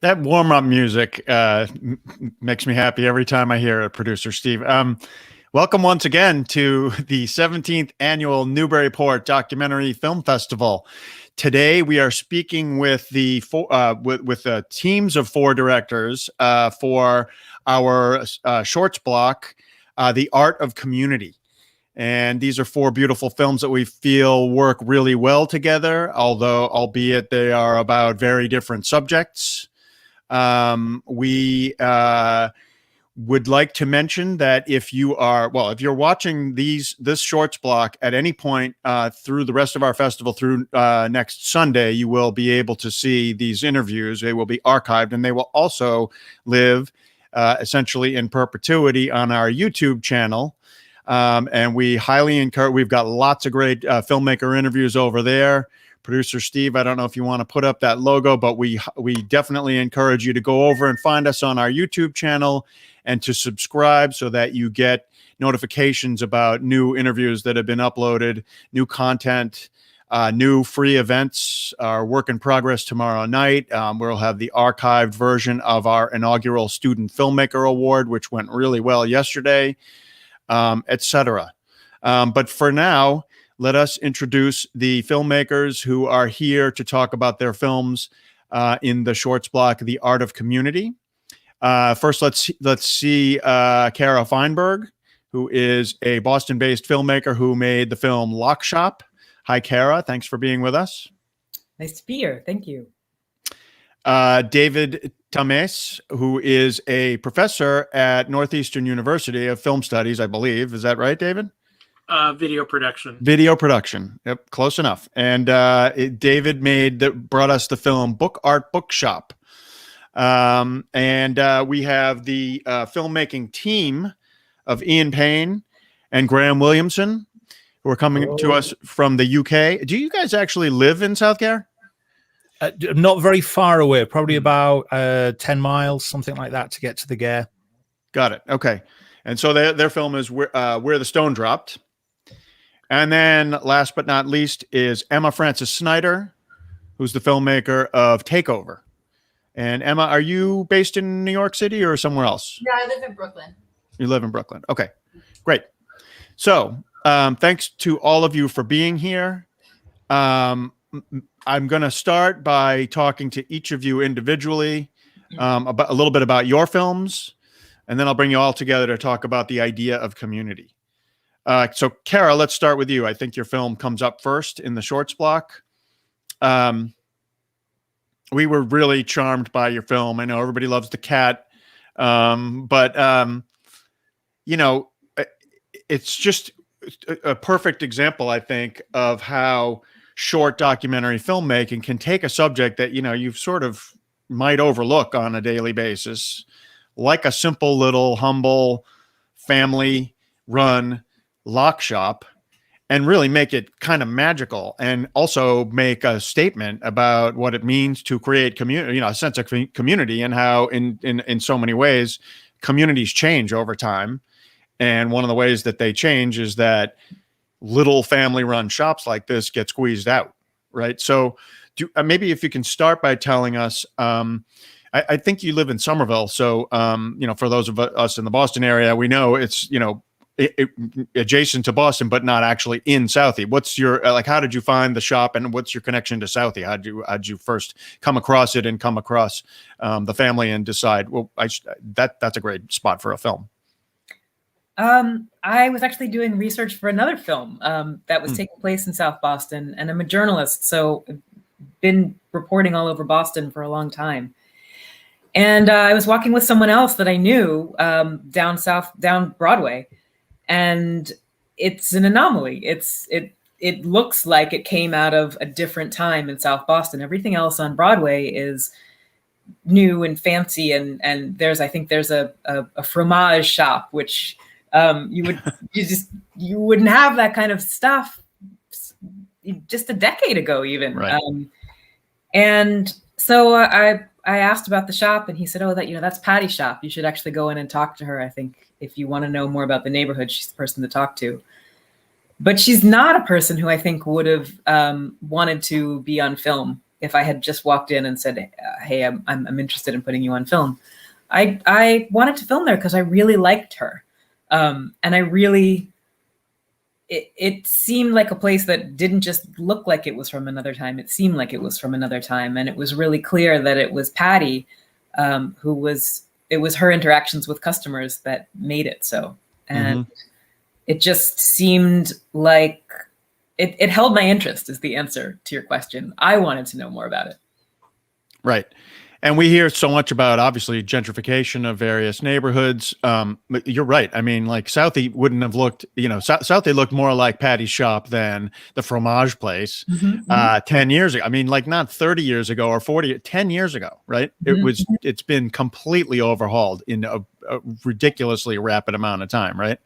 That warm-up music makes me happy every time I hear it, Producer Steve. Welcome once again to the 17th Annual Newburyport Documentary Film Festival. Today we are speaking with the teams of four directors for our shorts block, The Art of Community. And these are four beautiful films that we feel work really well together, albeit they are about very different subjects. We would like to mention that if you're watching this shorts block at any point through the rest of our festival through next Sunday, you will be able to see these interviews. They will be archived, and they will also live essentially in perpetuity on our YouTube channel. And we highly encourage, we've got lots of great filmmaker interviews over there. Producer Steve, I don't know if you want to put up that logo, but we definitely encourage you to go over and find us on our YouTube channel and to subscribe so that you get notifications about new interviews that have been uploaded, new content, new free events. Our work in progress tomorrow night. We'll have the archived version of our inaugural Student Filmmaker Award, which went really well yesterday. Etc. But for now, let us introduce the filmmakers who are here to talk about their films in the shorts block, The Art of Community. First, let's see Kara Feinberg, who is a Boston-based filmmaker who made the film Lockshop. Hi, Kara. Thanks for being with us. Nice to be here. Thank you. David Tames, who is a professor at Northeastern University of Film Studies, I believe. Is that right, David? Video production. Video production. Yep, close enough. And David brought us the film Bookshop. And we have the filmmaking team of Ian Payne and Graham Williamson, who are coming to us from the UK. Do you guys actually live in South Care? Not very far away, probably about 10 miles, something like that, to get to the Gare. Got it. Okay. And so their film is Where the Stone Dropped. And then last but not least is Emma Frances Snyder, who's the filmmaker of Takeover. And Emma, are you based in New York City or somewhere else? Yeah, I live in Brooklyn. You live in Brooklyn. Okay, great. So thanks to all of you for being here. I'm going to start by talking to each of you individually about a little bit about your films, and then I'll bring you all together to talk about the idea of community. So, Kara, let's start with you. I think your film comes up first in the shorts block. We were really charmed by your film. I know everybody loves the cat, but you know, it's just a perfect example, I think, of how short documentary filmmaking can take a subject that, you know, you sort of might overlook on a daily basis, like a simple little humble family run Lockshop, and really make it kind of magical, and also make a statement about what it means to create community, you know, a sense of community, and how in so many ways communities change over time. And one of the ways that they change is that little family run shops like this get squeezed out. Right. So maybe if you can start by telling us, I think you live in Somerville. So, you know, for those of us in the Boston area, we know it's, you know, adjacent to Boston, but not actually in Southie. What's your, how did you find the shop, and what's your connection to Southie? How'd you first come across it and come across the family and decide, well, that's a great spot for a film? I was actually doing research for another film that was taking place in South Boston, and I'm a journalist, so I've been reporting all over Boston for a long time. And I was walking with someone else that I knew down Broadway, and it's an anomaly. It looks like it came out of a different time in South Boston. Everything else on Broadway is new and fancy, and I think there's a Fromage Shop, which you wouldn't have that kind of stuff just a decade ago, even. Right. And so I asked about the shop, and he said, "Oh, that's Patty's shop. You should actually go in and talk to her. I think if you want to know more about the neighborhood, she's the person to talk to." But she's not a person who I think would have wanted to be on film if I had just walked in and said, "Hey, I'm interested in putting you on film," I wanted to film there because I really liked her, and I really. It seemed like a place that didn't just look like it was from another time. It seemed like it was from another time. And it was really clear that it was Patty, it was her interactions with customers that made it so. And it just seemed like it held my interest is the answer to your question. I wanted to know more about it. Right. And we hear so much about, obviously, gentrification of various neighborhoods. But you're right. I mean, like Southie wouldn't have looked, Southie looked more like Patty's shop than the Fromage place 10 years ago. I mean, like not 30 years ago or 40, 10 years ago, right? It's been completely overhauled in a ridiculously rapid amount of time, right?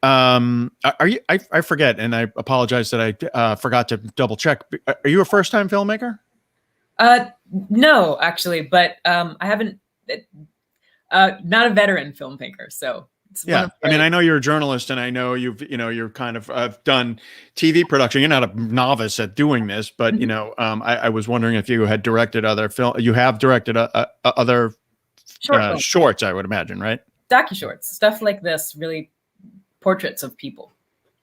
Are you, I forget, and I apologize that I forgot to double check. Are you a first-time filmmaker? No, actually, but I haven't. Not a veteran filmmaker, so it's yeah. I mean, I know you're a journalist, and I know you're kind of done TV production. You're not a novice at doing this, but I was wondering if you had directed other film. You have directed other shorts, I would imagine, right? Docu-shorts, stuff like this, really portraits of people.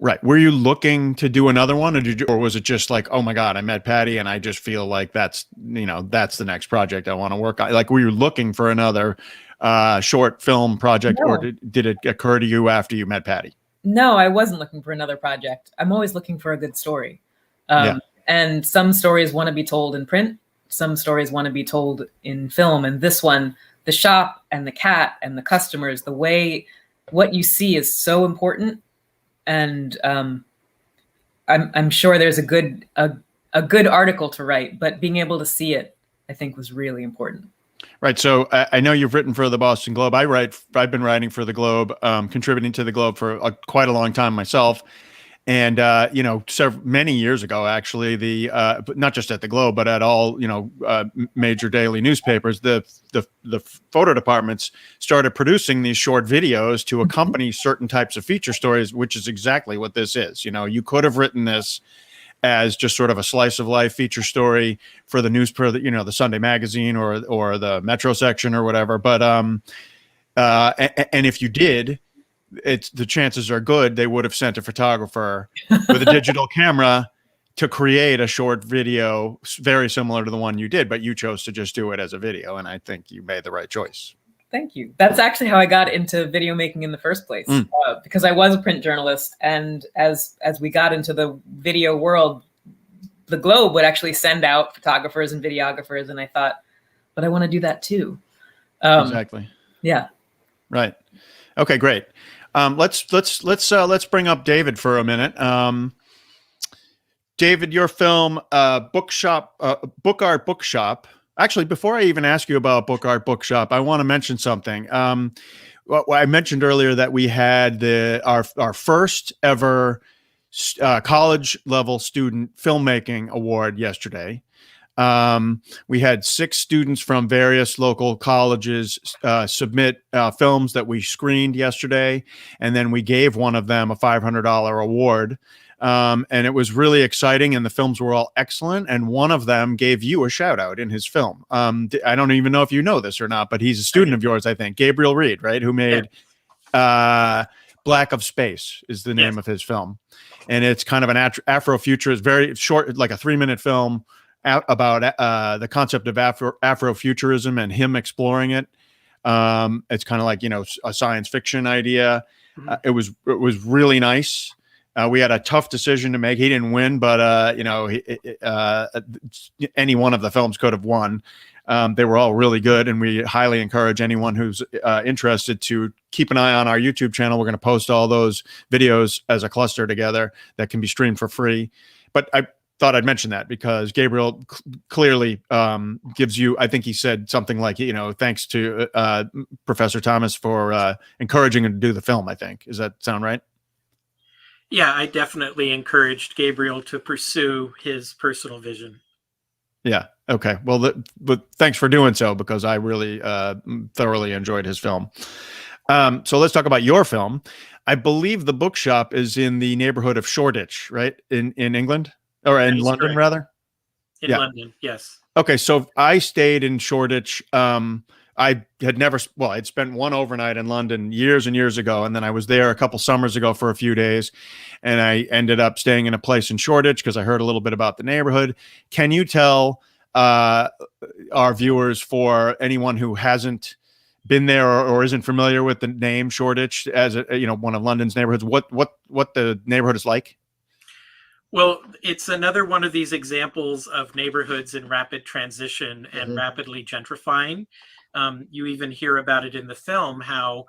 Right. Were you looking to do another one, or was it just like, oh my God, I met Patty and I just feel like that's the next project I want to work on? Like, were you looking for another short film project, or did it occur to you after you met Patty? No, I wasn't looking for another project. I'm always looking for a good story. And some stories want to be told in print. Some stories want to be told in film. And this one, the shop and the cat and the customers, the way what you see is so important. And I'm sure there's a good article to write, but being able to see it, I think, was really important. Right. So I know you've written for the Boston Globe. I've been writing for the Globe, contributing to the Globe for quite a long time myself. And, many years ago, actually, not just at the Globe, but at all, major daily newspapers, the photo departments started producing these short videos to accompany certain types of feature stories, which is exactly what this is. You could have written this as just sort of a slice of life feature story for the the Sunday magazine or the Metro section or whatever. But and if you did, the chances are good they would have sent a photographer with a digital camera to create a short video very similar to the one you did, but you chose to just do it as a video, and I think you made the right choice. Thank you. That's actually how I got into video making in the first place, because I was a print journalist, and as we got into the video world, the Globe would actually send out photographers and videographers, and I thought, but I want to do that too. Exactly. Yeah. Right. Okay. Great. Let's bring up David for a minute. David, your film, Book Art Bookshop. Actually, before I even ask you about Book Art Bookshop, I want to mention something. Well, I mentioned earlier that we had our first ever college level student filmmaking award yesterday. We had 6 students from various local colleges submit films that we screened yesterday, and then we gave one of them a $500 award. And it was really exciting, and the films were all excellent, and one of them gave you a shout out in his film. I don't even know if you know this or not, but he's a student of yours, I think. Gabriel Reed, right? Who made Black of Space is the name of his film. And it's kind of an Afrofuturist, very short, like a 3-minute film about the concept of Afrofuturism and him exploring it. It's kind of like, a science fiction idea. It was really nice. We had a tough decision to make. He didn't win, but any one of the films could have won. They were all really good, and we highly encourage anyone who's interested to keep an eye on our YouTube channel. We're going to post all those videos as a cluster together that can be streamed for free. But I thought I'd mention that because Gabriel clearly gives you, I think he said something like, thanks to Professor Thomas for encouraging him to do the film, I think. Does that sound right? Yeah, I definitely encouraged Gabriel to pursue his personal vision. Yeah. Okay. Well, but thanks for doing so, because I really thoroughly enjoyed his film. So let's talk about your film. I believe the bookshop is in the neighborhood of Shoreditch, right? In England, or in London, rather. in London. Yes. Okay, so I stayed in Shoreditch. I had never, well, I'd spent one overnight in London years and years ago, and then I was there a couple summers ago for a few days, and I ended up staying in a place in Shoreditch because I heard a little bit about the neighborhood. Can you tell our viewers, for anyone who hasn't been there or isn't familiar with the name Shoreditch as one of London's neighborhoods, what the neighborhood is like? Well, it's another one of these examples of neighborhoods in rapid transition and rapidly gentrifying. You even hear about it in the film, how,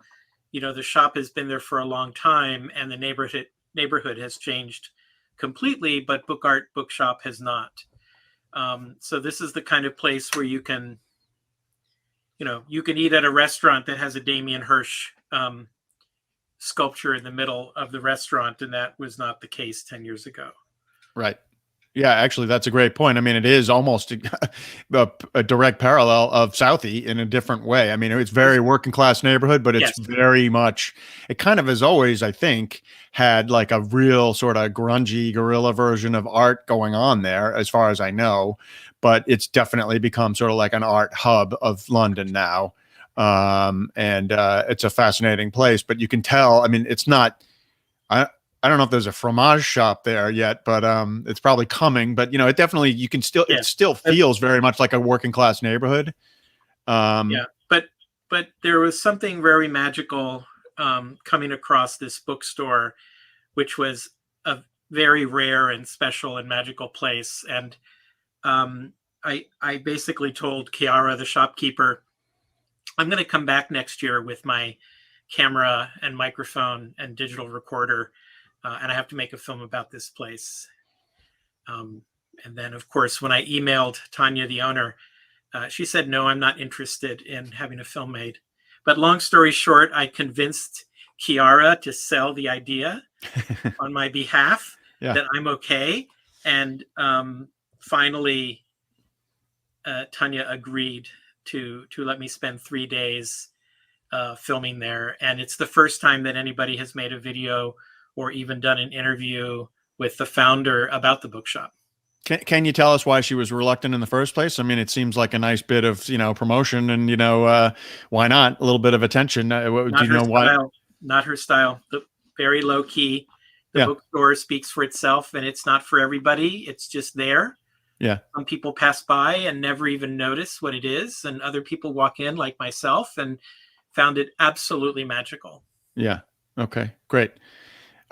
the shop has been there for a long time and the neighborhood has changed completely, but bookshop has not. So this is the kind of place where you can eat at a restaurant that has a Damien Hirst sculpture in the middle of the restaurant, and that was not the case 10 years ago. Right. Yeah, actually, that's a great point. I mean, it is almost a direct parallel of Southie in a different way. I mean, it's very working class neighborhood, but it's very much, it kind of has always, I think, had like a real sort of grungy guerrilla version of art going on there, as far as I know. But it's definitely become sort of like an art hub of London now. And it's a fascinating place, but you can tell, I mean, it's not, I don't know if there's a Fromage Shop there yet, but it's probably coming. But it definitely, you can still, it still feels very much like a working class neighborhood. But there was something very magical coming across this bookstore, which was a very rare and special and magical place. And I basically told Chiara, the shopkeeper, I'm going to come back next year with my camera and microphone and digital recorder. And I have to make a film about this place. And then, of course, when I emailed Tanya, the owner, she said, no, I'm not interested in having a film made. But long story short, I convinced Chiara to sell the idea on my behalf, that I'm okay. And finally, Tanya agreed to let me spend 3 days filming there. And it's the first time that anybody has made a video or even done an interview with the founder about the bookshop. Can you tell us why she was reluctant in the first place? I mean, it seems like a nice bit of, promotion and, why not? A little bit of attention. Do you know why? Not her style. Very low key. The bookstore speaks for itself, and it's not for everybody. It's just there. Yeah. Some people pass by and never even notice what it is. And other people walk in, like myself, and found it absolutely magical. Yeah. Okay, great.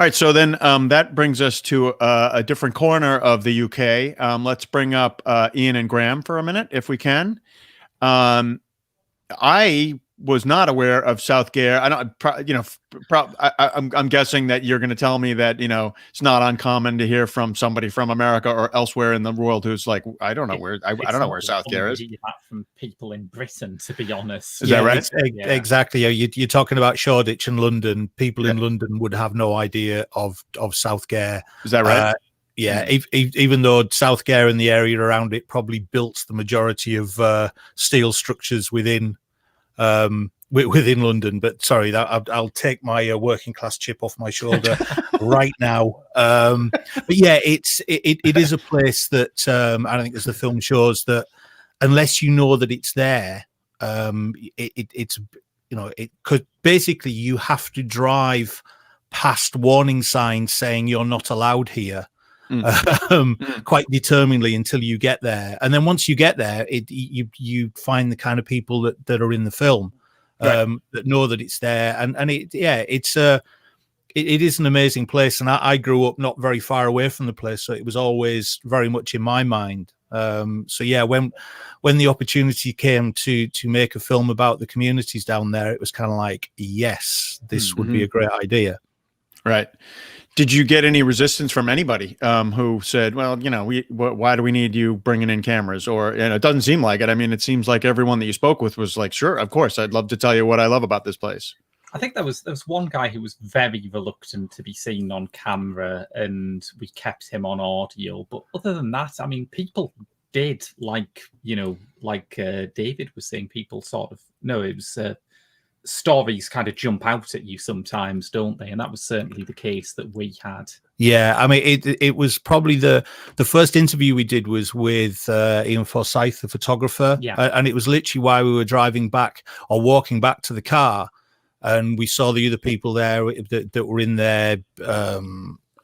All right, so then that brings us to a different corner of the UK. Let's bring up Ian and Graham for a minute, if we can. I was not aware of Southgate. I'm guessing that you're going to tell me that it's not uncommon to hear from somebody from America or elsewhere in the world who's like, I don't know where Southgate is. From people in Britain, to be honest. Is that right? Exactly. You're talking about Shoreditch and London. People in London would have no idea of Southgate. Is that right? Even though Southgate and the area around it probably built the majority of steel structures within London, but sorry, that I'll take my working class chip off my shoulder right now. But yeah, it is a place that I think, as the film shows, that unless you know that it's there, it's it could basically, you have to drive past warning signs saying you're not allowed here. Quite determinedly until you get there, and then once you get there, you find the kind of people that are in the film, that know that it's there, and it is an amazing place. And I grew up not very far away from the place, so it was always very much in my mind. So yeah, when the opportunity came to make a film about the communities down there, it was kind of like, yes, this would be a great idea. Right. Did you get any resistance from anybody who said, well, why do we need you bringing in cameras? Or, it doesn't seem like it. I mean, it seems like everyone that you spoke with was like, sure, of course, I'd love to tell you what I love about this place. I think there was one guy who was very reluctant to be seen on camera, and we kept him on audio. But other than that, I mean, people did, like David was saying, people sort of, it was stories kind of jump out at you sometimes, don't they? And that was certainly the case that we had. Yeah, I mean, it was probably the first interview we did was with Ian Forsyth, the photographer. Yeah. And it was literally while we were driving back or walking back to the car, and we saw the other people there that were in their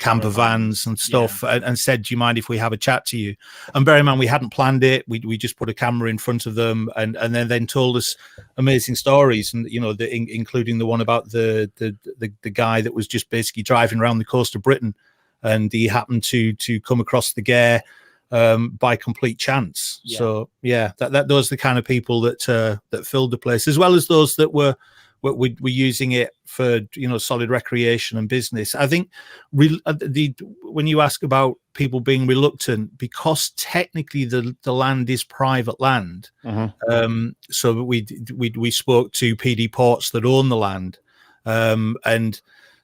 camper vans and stuff, and said, "Do you mind if we have a chat to you?" And bear in mind, we hadn't planned it. We just put a camera in front of them, and then told us amazing stories, and including the one about the guy that was just basically driving around the coast of Britain, and he happened to come across the Gare by complete chance. Yeah. So yeah, that those are the kind of people that filled the place, as well as those that were using it for solid recreation and business. I think when you ask about people being reluctant, because technically the land is private land. So we spoke to PD Ports that own the land, and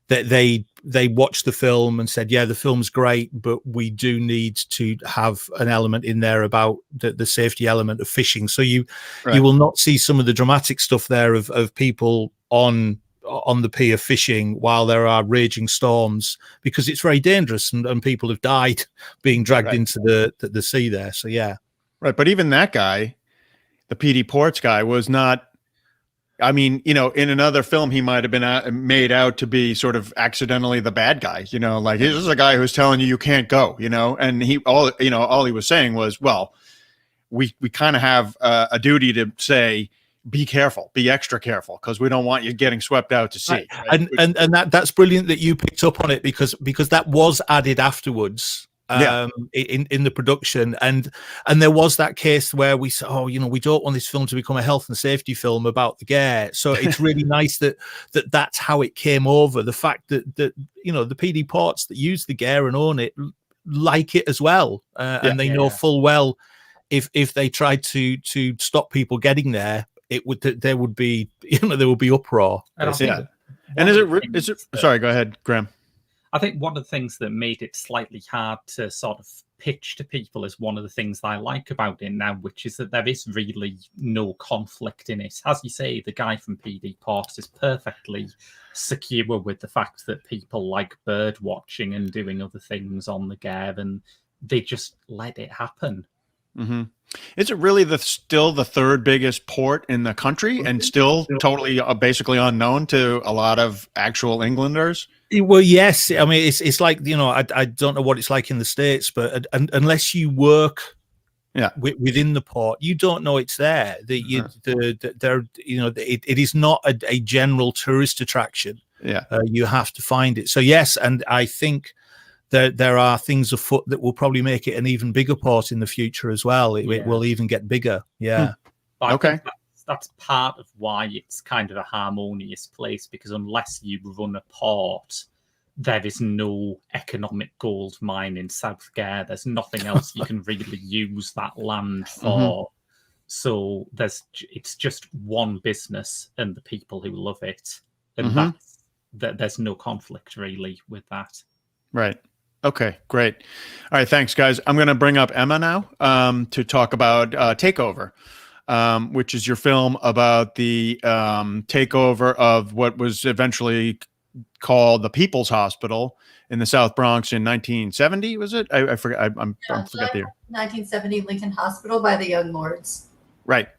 they watched the film and said, yeah, the film's great, but we do need to have an element in there about the safety element of fishing. So you will not see some of the dramatic stuff there of people on the pier fishing while there are raging storms, because it's very dangerous, and people have died being dragged into the sea there. So yeah. Right. But even that guy, the PD Ports guy, was not, I mean, in another film, he might have been made out to be sort of accidentally the bad guy, like this is a guy who's telling you can't go, and all he was saying was, well, we kind of have a duty to say, be careful, be extra careful, because we don't want you getting swept out to sea. Right? And that's brilliant that you picked up on it, because that was added afterwards. In the production, and there was that case where we said, we don't want this film to become a health and safety film about the Gare. So it's really nice that's how it came over. The fact that the PD Ports that use the Gare and own it like it as well, and they know full well if they tried to stop people getting there, there would be uproar. And is it? Sorry, go ahead, Graham. I think one of the things that made it slightly hard to sort of pitch to people is one of the things that I like about it now, which is that there is really no conflict in it. As you say, the guy from PD Ports is perfectly secure with the fact that people like bird watching and doing other things on the Gare, and they just let it happen. Mm-hmm. Is it really still the third biggest port in the country, and still totally basically unknown to a lot of actual Englanders? Well, yes. I mean, it's like, I don't know what it's like in the States, but unless you work within the port, you don't know it's there. It is not a general tourist attraction. Yeah, you have to find it. So yes, and I think there are things afoot that will probably make it an even bigger port in the future as well. It will even get bigger. Yeah. Okay. That's part of why it's kind of a harmonious place, because unless you run a port, there is no economic gold mine in South Gare. There's nothing else you can really use that land for. So it's just one business and the people who love it, and there's no conflict really with that. Right. Okay, great. All right, thanks, guys. I'm going to bring up Emma now to talk about Takeover, which is your film about the takeover of what was eventually called the People's Hospital in the South Bronx in 1970. Was it? I forget. I forget the year. 1970 Lincoln Hospital by the Young Lords. Right.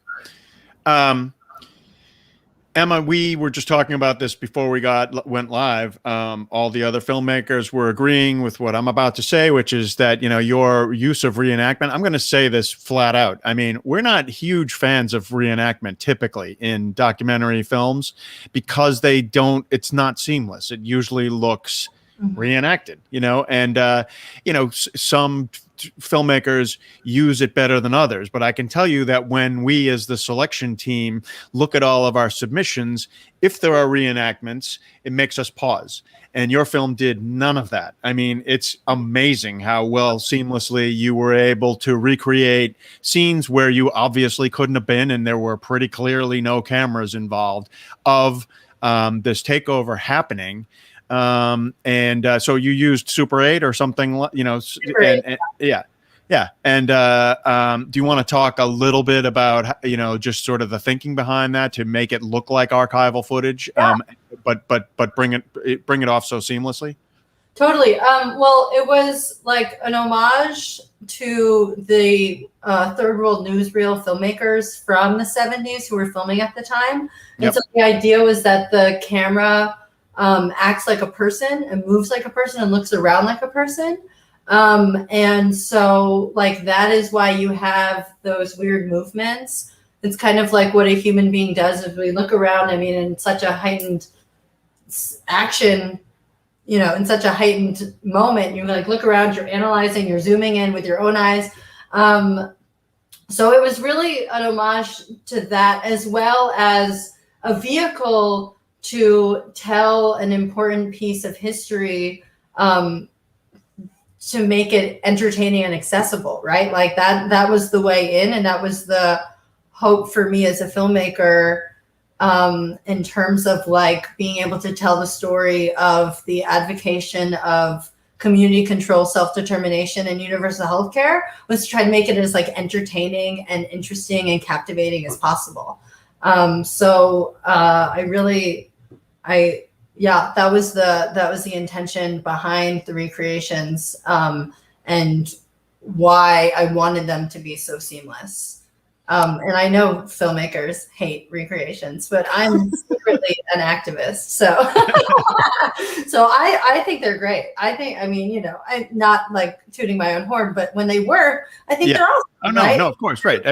Emma, we were just talking about this before we went live. All the other filmmakers were agreeing with what I'm about to say, which is that, your use of reenactment, I'm going to say this flat out. I mean, we're not huge fans of reenactment typically in documentary films, because it's not seamless. It usually looks reenacted, and, some filmmakers use it better than others. But I can tell you that when we, as the selection team, look at all of our submissions, if there are reenactments, it makes us pause. And your film did none of that. I mean, it's amazing how well seamlessly you were able to recreate scenes where you obviously couldn't have been, and there were pretty clearly no cameras involved, of this takeover happening. So you used Super 8 or something, Super 8. Yeah. And do you want to talk a little bit about, just sort of the thinking behind that to make it look like archival footage, but bring it off so seamlessly? Totally. Well, it was like an homage to the third world newsreel filmmakers from the 70s who were filming at the time. And so the idea was that the camera acts like a person and moves like a person and looks around like a person. And so like that is why you have those weird movements. It's kind of like what a human being does as we look around. I mean, in such a heightened action, in such a heightened moment, you like look around, you're analyzing, you're zooming in with your own eyes. So it was really an homage to that, as well as a vehicle to tell an important piece of history, to make it entertaining and accessible, right? Like that was the way in, and that was the hope for me as a filmmaker, in terms of like being able to tell the story of the advocacy of community control, self-determination, and universal healthcare, was to try to make it as like entertaining and interesting and captivating as possible. That was the intention behind the recreations, and why I wanted them to be so seamless. And I know filmmakers hate recreations, but I'm secretly an activist. So, I think they're great. I'm not like tooting my own horn, but when they work, I think they're awesome. Oh, no, right? no, of course. Right.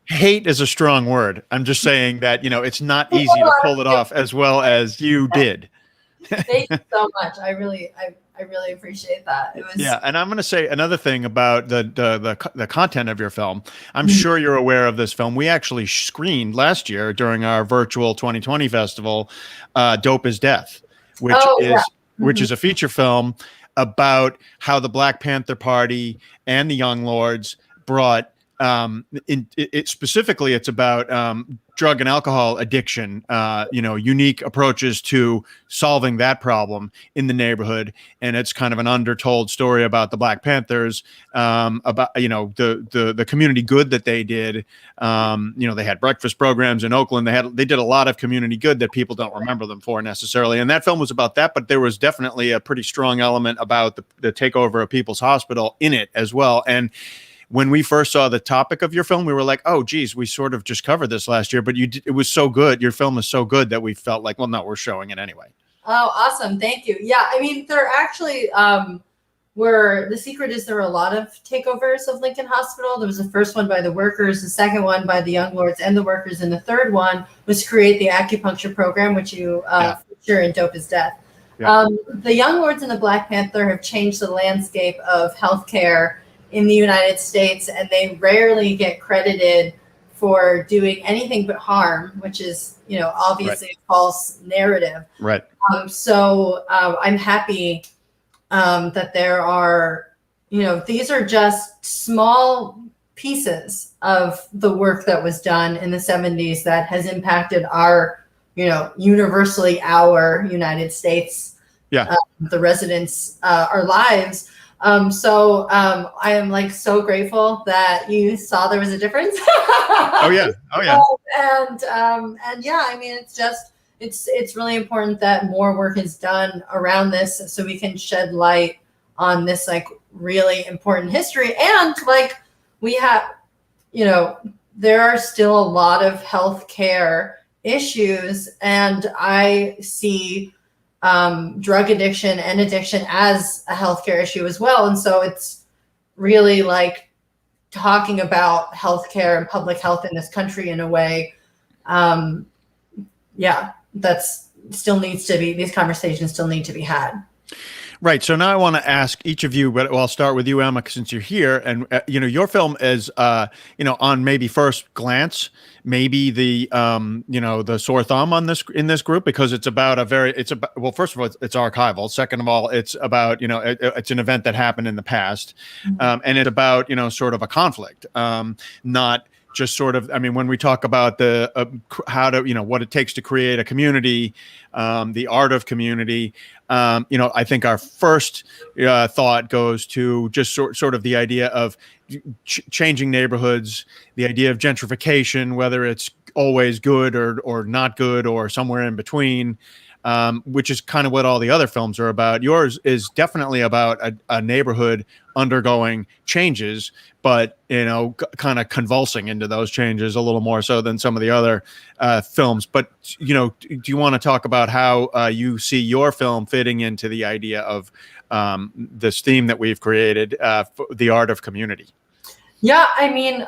Hate is a strong word. I'm just saying that, it's not easy to pull it off as well as you did. Thank you so much. I really appreciate that. It was and I'm going to say another thing about the content of your film. I'm sure you're aware of this film. We actually screened last year during our virtual 2020 festival, Dope is Death, which is a feature film about how the Black Panther Party and the Young Lords brought specifically it's about drug and alcohol addiction, unique approaches to solving that problem in the neighborhood. And it's kind of an undertold story about the Black Panthers, about, the community good that they did. They had breakfast programs in Oakland. They did a lot of community good that people don't remember them for necessarily. And that film was about that, but there was definitely a pretty strong element about the takeover of People's Hospital in it as well. And when we first saw the topic of your film, we were like, oh, geez, we sort of just covered this last year, but it was so good. Your film is so good that we felt like, well, no, we're showing it anyway. Oh, awesome. Thank you. Yeah. I mean, there actually the secret is there were a lot of takeovers of Lincoln Hospital. There was the first one by the workers, the second one by the Young Lords and the workers, and the third one was to create the acupuncture program, which you feature in Dope is Death. Yeah. The Young Lords and the Black Panther have changed the landscape of healthcare in the United States, and they rarely get credited for doing anything but harm, which is, obviously a false narrative. Right. So I'm happy that there are, these are just small pieces of the work that was done in the 70s that has impacted our, universally our United States, the residents, our lives. I am like so grateful that you saw there was a difference. Oh yeah. And yeah, I mean, it's really important that more work is done around this so we can shed light on this like really important history. And like we have, there are still a lot of healthcare issues, and I see drug addiction and addiction as a healthcare issue as well. And so it's really like talking about healthcare and public health in this country in a way. That's still needs to be, these conversations still need to be had. Right. So now I want to ask each of you, but I'll start with you, Emma, since you're here. And, your film is, on maybe first glance, maybe the sore thumb in this group, because it's about well, first of all, it's archival. Second of all, it's about, it's an event that happened in the past. And it's about, sort of a conflict, not just sort of, I mean, when we talk about the how to, what it takes to create a community, the art of community, I think our first thought goes to just sort of the idea of changing neighborhoods, the idea of gentrification, whether it's always good or not good or somewhere in between, which is kind of what all the other films are about. Yours is definitely about a neighborhood undergoing changes, but kind of convulsing into those changes a little more so than some of the other films. But do you want to talk about how you see your film fitting into the idea of this theme that we've created, for the art of community? Yeah, I mean,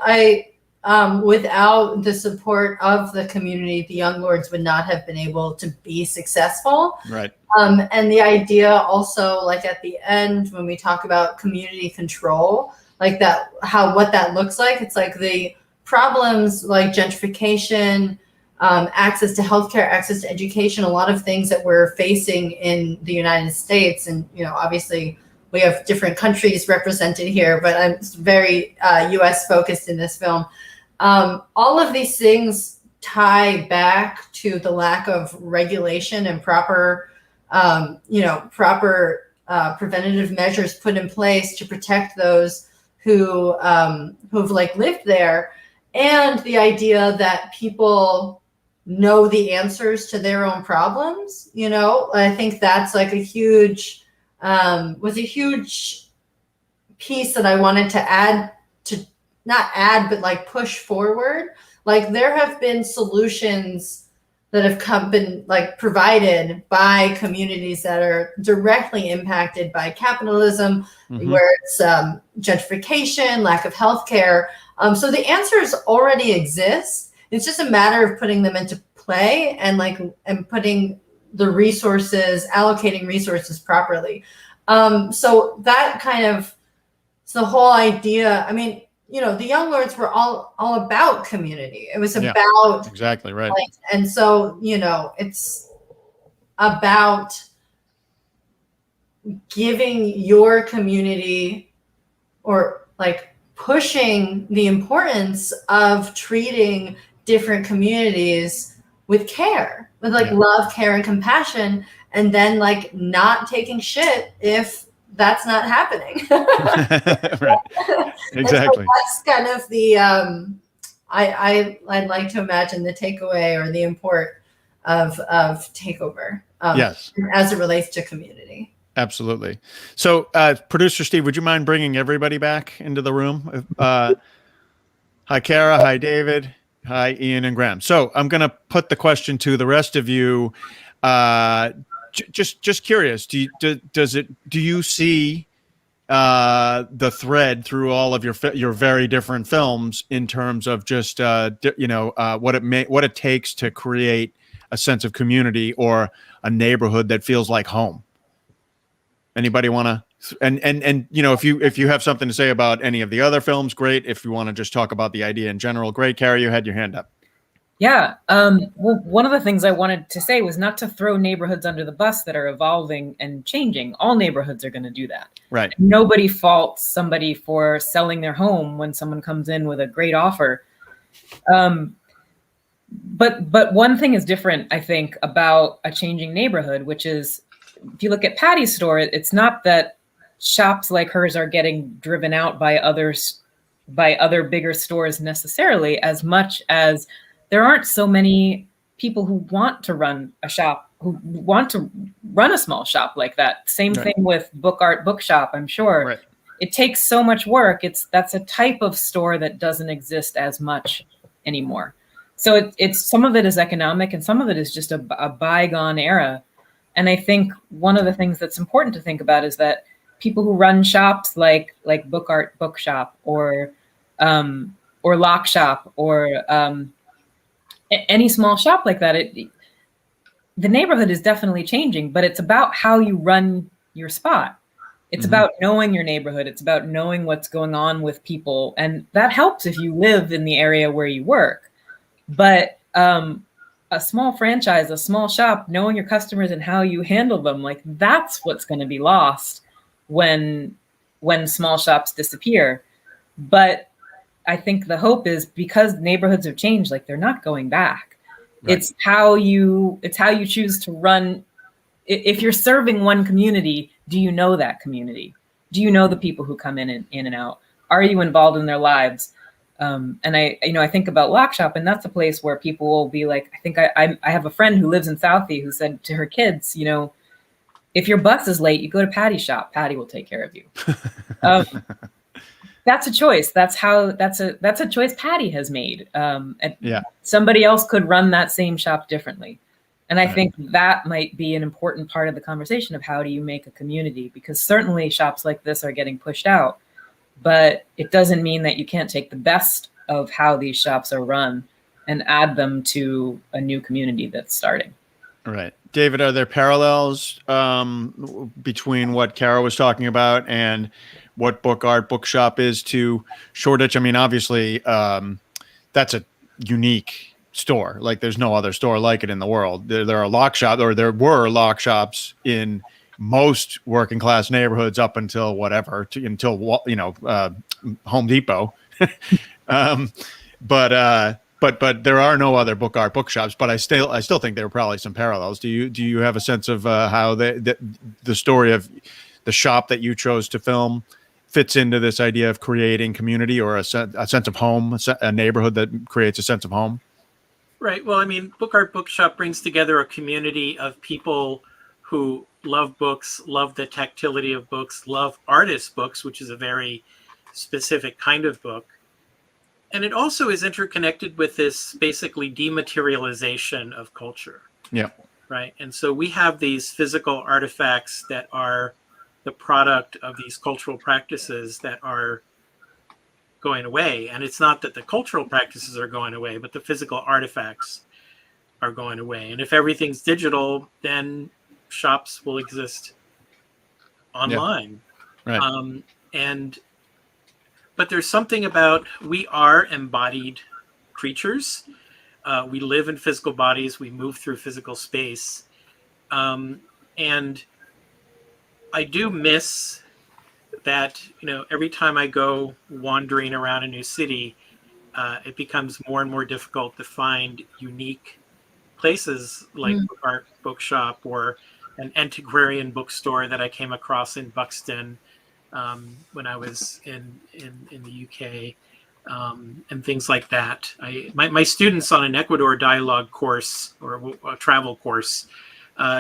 without the support of the community, the Young Lords would not have been able to be successful. Right. And the idea also, like at the end, when we talk about community control, like that, what that looks like, it's like the problems like gentrification, access to healthcare, access to education, a lot of things that we're facing in the United States. And, obviously we have different countries represented here, but I'm very US focused in this film. All of these things tie back to the lack of regulation and proper preventative measures put in place to protect those who've lived there, and the idea that people know the answers to their own problems. I think that's like a huge piece that I wanted to but like push forward. Like there have been solutions that have been like provided by communities that are directly impacted by capitalism, where it's gentrification, lack of healthcare. So the answers already exist. It's just a matter of putting them into play and putting the resources, allocating resources properly. So that kind of, it's the whole idea. I mean, the Young Lords were all about community. It was about exactly right. And so, it's about giving your community, or like pushing the importance of treating different communities with care, with love, care, and compassion, and then like not taking shit if that's not happening. Right. Exactly. So that's kind of the I'd like to imagine the takeaway or the import of Takeover. Yes. As it relates to community. Absolutely. So, producer Steve, would you mind bringing everybody back into the room? Hi, Kara. Hi, David. Hi, Ian and Graham. So I'm going to put the question to the rest of you. Just curious, do you see the thread through all of your very different films in terms of just what it takes to create a sense of community or a neighborhood that feels like home? Anybody want to? And if you have something to say about any of the other films, great. If you want to just talk about the idea in general, great. Carrie, you had your hand up. Yeah. Well, one of the things I wanted to say was not to throw neighborhoods under the bus that are evolving and changing. All neighborhoods are going to do that. Right. Nobody faults somebody for selling their home when someone comes in with a great offer. But one thing is different, I think, about a changing neighborhood, which is, if you look at Patty's store, it's not that shops like hers are getting driven out by other bigger stores necessarily, as much as there aren't so many people who want to run a shop, who want to run a small shop like that. Same thing with Bookshop, I'm sure. Right. It takes so much work. That's a type of store that doesn't exist as much anymore. So it's some of it is economic and some of it is just a bygone era. And I think one of the things that's important to think about is that people who run shops like Bookshop or Lockshop or any small shop like that, the neighborhood is definitely changing, but it's about how you run your spot. It's about knowing your neighborhood. It's about knowing what's going on with people. And that helps if you live in the area where you work. But a small franchise, a small shop, knowing your customers and how you handle them, like that's what's going to be lost when small shops disappear. But I think the hope is because neighborhoods have changed, like they're not going back. Right. It's how you choose to run. If you're serving one community, do you know that community? Do you know the people who come in and out? Are you involved in their lives? And I think about Lockshop, and that's a place where people will be like, I have a friend who lives in Southie who said to her kids, if your bus is late, you go to Patty's shop. Patty will take care of you. That's a choice. That's a choice Patty has made. And somebody else could run that same shop differently. And I think that might be an important part of the conversation of how do you make a community, because certainly shops like this are getting pushed out, but it doesn't mean that you can't take the best of how these shops are run and add them to a new community that's starting. Right. David, are there parallels between what Kara was talking about and what Bookshop is to Shoreditch? I mean, obviously, that's a unique store. Like, there's no other store like it in the world. There are there were lock shops in most working class neighborhoods up until Home Depot. But there are no other bookshops. But I still think there are probably some parallels. Do you have a sense of how the story of the shop that you chose to film fits into this idea of creating community or a sense of home, a neighborhood that creates a sense of home? Right. Well, I mean, Bookshop brings together a community of people who love books, love the tactility of books, love artist books, which is a very specific kind of book. And it also is interconnected with this basically dematerialization of culture. Yeah. Right. And so we have these physical artifacts that are the product of these cultural practices that are going away. And it's not that the cultural practices are going away, but the physical artifacts are going away. And if everything's digital, then shops will exist online. Yeah. Right. But there's something about, we are embodied creatures. We live in physical bodies. We move through physical space. And I do miss that, every time I go wandering around a new city, it becomes more and more difficult to find unique places like Bookshop or an antiquarian bookstore that I came across in Buxton when I was in the UK, and things like that. My students on an Ecuador dialogue course or a travel course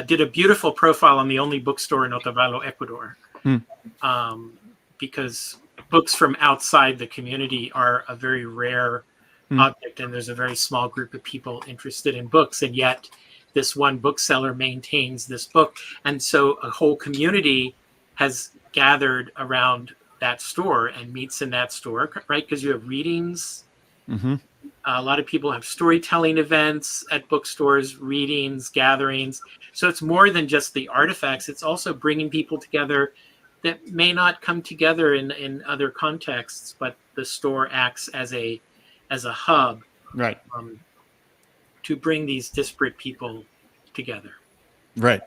did a beautiful profile on the only bookstore in Otavalo, Ecuador. Because books from outside the community are a very rare object, and there's a very small group of people interested in books, and yet this one bookseller maintains this book, and so a whole community has gathered around that store and meets in that store, right? Because you have readings. A lot of people have storytelling events at bookstores, readings, gatherings. So it's more than just the artifacts. It's also bringing people together that may not come together in other contexts, but the store acts as a hub, right, to bring these disparate people together. Right.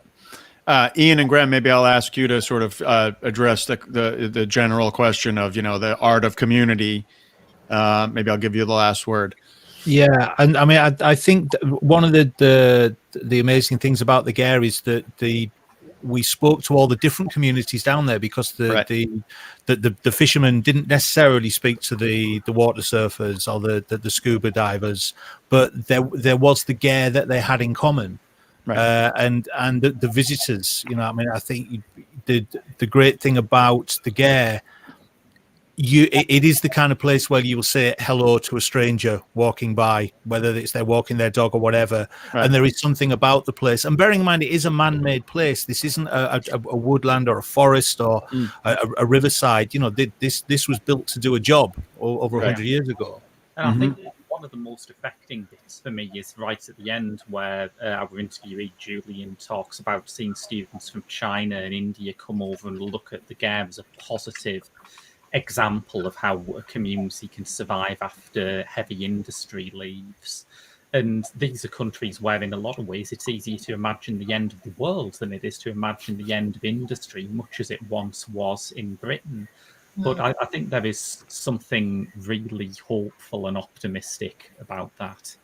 Ian and Graham, maybe I'll ask you to sort of address the general question of the art of community. Maybe I'll give you the last word. Yeah, and I mean, I think one of the amazing things about the Gare is that we spoke to all the different communities down there, because the fishermen didn't necessarily speak to the water surfers or the scuba divers, but there was the Gare that they had in common. Right. And the visitors, I mean, I think the great thing about the Gare, it is the kind of place where you will say hello to a stranger walking by, whether it's they're walking their dog or whatever. Right. And there is something about the place. And bearing in mind, it is a man-made place. This isn't a woodland or a forest or a riverside. This was built to do a job over 100 years ago. And I think one of the most affecting bits for me is right at the end, where our interviewee Julian talks about seeing students from China and India come over and look at the Gare as a positive example of how a community can survive after heavy industry leaves. And these are countries where, in a lot of ways, it's easier to imagine the end of the world than it is to imagine the end of industry, much as it once was in Britain. But I think there is something really hopeful and optimistic about that.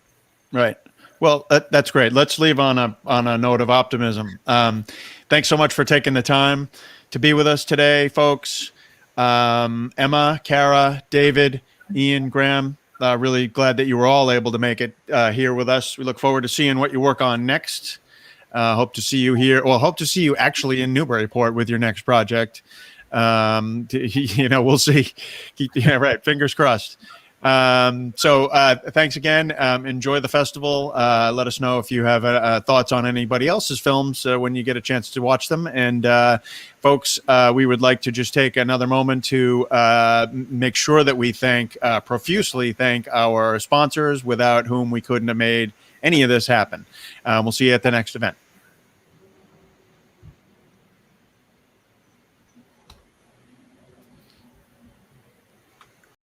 Right. Well, that's great. Let's leave on a note of optimism. Thanks so much for taking the time to be with us today, folks. Emma, Kara, David, Ian, Graham, really glad that you were all able to make it here with us. We look forward to seeing what you work on next. Hope to see you here. Well, hope to see you actually in Newburyport with your next project. We'll see. Yeah, right. Fingers crossed. So thanks again. Enjoy the festival. Let us know if you have thoughts on anybody else's films when you get a chance to watch them. And folks, we would like to just take another moment to make sure that we profusely thank our sponsors, without whom we couldn't have made any of this happen. We'll see you at the next event.